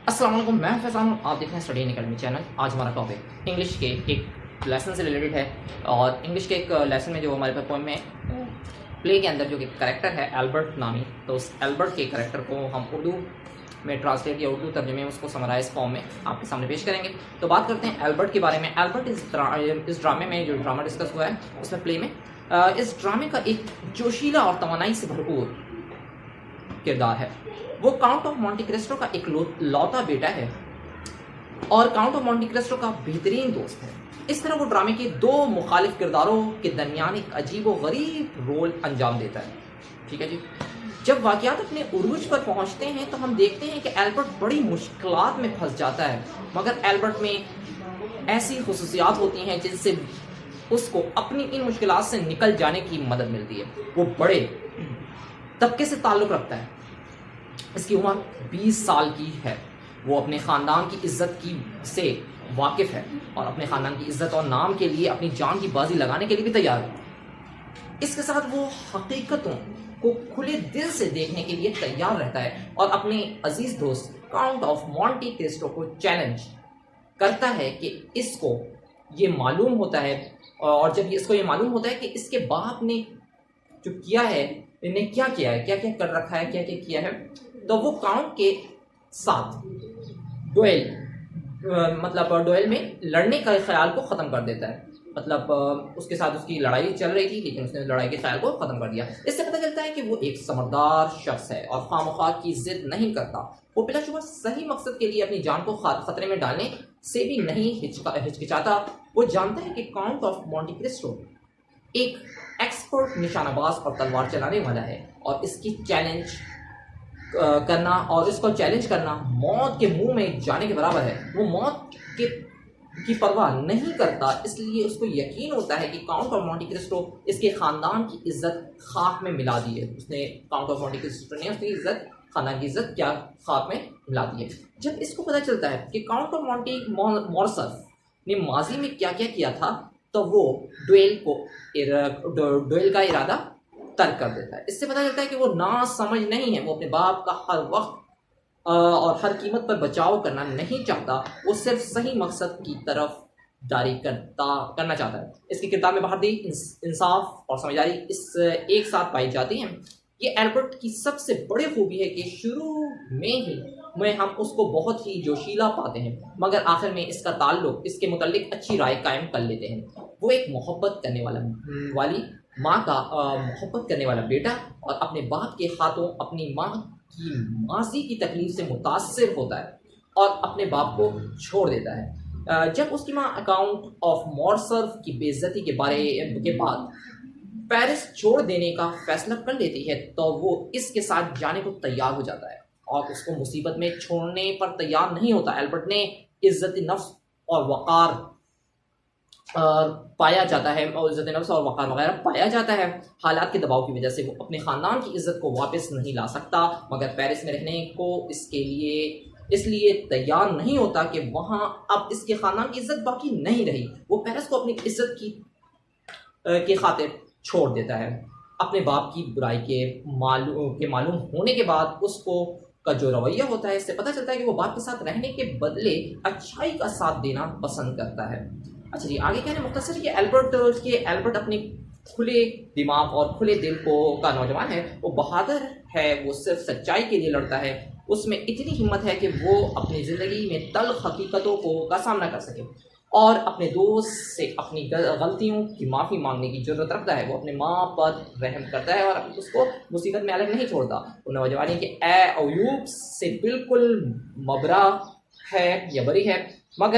अस्सलाम वालेकुम, मैं फैज़ान हूँ। आप देख रहे हैं स्टडी इन अकेडमी चैनल। आज हमारा टॉपिक इंग्लिश के एक लेसन से रिलेटेड है और इंग्लिश के एक लेसन में जो हमारे पास पोएम में प्ले के अंदर जो कि कैरेक्टर है एल्बर्ट नामी, तो उस एल्बर्ट के कैरेक्टर को हम उर्दू में ट्रांसलेट या उर्दू तर्जुमे में उसको समराइज फॉर्म में आपके सामने पेश करेंगे। तो बात करते हैं एल्बर्ट के बारे में। एल्बर्ट इस ड्रामे में जो ड्रामा डिस्कस हुआ है उसमें प्ले में इस ड्रामे का एक जोशीला और तवानाई से भरपूर किरदार है। वो काउंट ऑफ मॉन्टी क्रिस्टो का एक लौता बेटा है और काउंट ऑफ मॉन्टी क्रिस्टो का बेहतरीन दोस्त है। इस तरह वो ड्रामे के दो मुखालिफ किरदारों के दरमियान एक अजीब व गरीब रोल अंजाम देता है। ठीक है जी। जब वाक़यात अपने उरूज पर पहुंचते हैं तो हम देखते हैं कि एल्बर्ट बड़ी मुश्किलात में फंस जाता है, मगर एल्बर्ट में ऐसी खुसूसियात होती हैं जिनसे उसको अपनी इन मुश्किलात से निकल जाने की मदद मिलती है। वो बड़े तबके से ताल्लुक़ रखता है। इसकी उम्र 20 साल की है। वो अपने ख़ानदान की इज्जत की से वाकिफ़ है और अपने ख़ानदान की इज्जत और नाम के लिए अपनी जान की बाजी लगाने के लिए भी तैयार है। इसके साथ वो हकीकतों को खुले दिल से देखने के लिए तैयार रहता है और अपने अजीज़ दोस्त काउंट ऑफ मॉन्टी क्रिस्टो को चैलेंज करता है कि इसको ये मालूम होता है, और जब इसको ये मालूम होता है कि इसके बाप ने जो किया है, इन्हें क्या किया है, क्या क्या कर रखा है, क्या क्या किया है, तो वो काउंट के साथ डुएल में लड़ने का ख्याल को ख़त्म कर देता है। मतलब उसके साथ उसकी लड़ाई चल रही थी लेकिन उसने लड़ाई के ख्याल को ख़त्म कर दिया। इससे पता चलता है कि वो एक समझदार शख्स है और खामख्वाह की जिद नहीं करता। वो बिलाशुबा सही मकसद के लिए अपनी जान को खतरे में डालने से भी नहीं हिचकिचाता। वो जानता है कि काउंट ऑफ मॉन्टी क्रिस्टो एक एक्सपर्ट निशानाबाज और तलवार चलाने वाला है और इसको चैलेंज करना मौत के मुंह में जाने के बराबर है। वो मौत की परवाह नहीं करता, इसलिए उसको यकीन होता है कि काउंट ऑफ मॉन्टी क्रिस्टो इसके ख़ानदान की इज्जत खाक में मिला दी है। उसने काउंट ऑफ मॉन्टी क्रिस्टो ने उसकी इज्जत, खानदान की इज्जत क्या खाक में मिला दी है। जब इसको पता चलता है कि काउंट ऑफ मॉन्टी मॉर्सफ ने माजी में क्या क्या किया था, तो वो डुएल का इरादा तर्क कर देता है। इससे पता चलता है कि वो ना समझ नहीं है। वो अपने बाप का हर वक्त और हर कीमत पर बचाव करना नहीं चाहता। वो सिर्फ सही मकसद की तरफ जारी करना चाहता है। इसके किरदार में बहादुरी, इंसाफ और समझदारी इस एक साथ पाई जाती हैं। ये एल्बर्ट की सबसे बड़ी खूबी है कि शुरू में हम उसको बहुत ही जोशीला पाते हैं, मगर आखिर में इसका ताल्लुक इसके मुताल्लिक अच्छी राय कायम कर लेते हैं। वो एक मोहब्बत करने वाली माँ का मोहब्बत करने वाला बेटा और अपने बाप के हाथों अपनी माँ की माजी की तकलीफ से मुतासिर होता है और अपने बाप को छोड़ देता है। जब उसकी माँ अकाउंट ऑफ मॉर्सर्फ की बेइज्जती के बाद पेरिस छोड़ देने का फैसला कर लेती है, तो वो इसके साथ जाने को तैयार हो जाता है और उसको मुसीबत में छोड़ने पर तैयार नहीं होता। एल्बर्ट ने इज्जत नफ्स और वक़ार पाया जाता है और इज्जत नफ्स और वक़ार वगैरह पाया जाता है। हालात के दबाव की वजह से वो अपने ख़ानदान की इज्जत को वापस नहीं ला सकता, मगर पेरिस में रहने को इसलिए तैयार नहीं होता कि वहाँ अब इसके ख़ानदान की इज्जत बाकी नहीं रही। वो पेरिस को अपनी इज्जत की खातिर छोड़ देता है। अपने बाप की बुराई के मालूम होने के बाद उसको का जो रवैया होता है, इससे पता चलता है कि वो बाप के साथ रहने के बदले अच्छाई का साथ देना पसंद करता है। अच्छा जी, आगे कहने मुख्तसर कि एल्बर्ट अपने खुले दिमाग और खुले दिल का नौजवान है। वो बहादुर है, वो सिर्फ सच्चाई के लिए लड़ता है। उसमें इतनी हिम्मत है कि वो अपनी ज़िंदगी में तल्ख हकीकतों का सामना कर सके और अपने दोस्त से अपनी गलतियों की माफ़ी मांगने की ज़रूरत रखता है। वो अपने माँ पर रहम करता है और उसको मुसीबत में अलग नहीं छोड़ता। वो नौजवानी के अयूब से बिल्कुल मबरा है या बरी है, मगर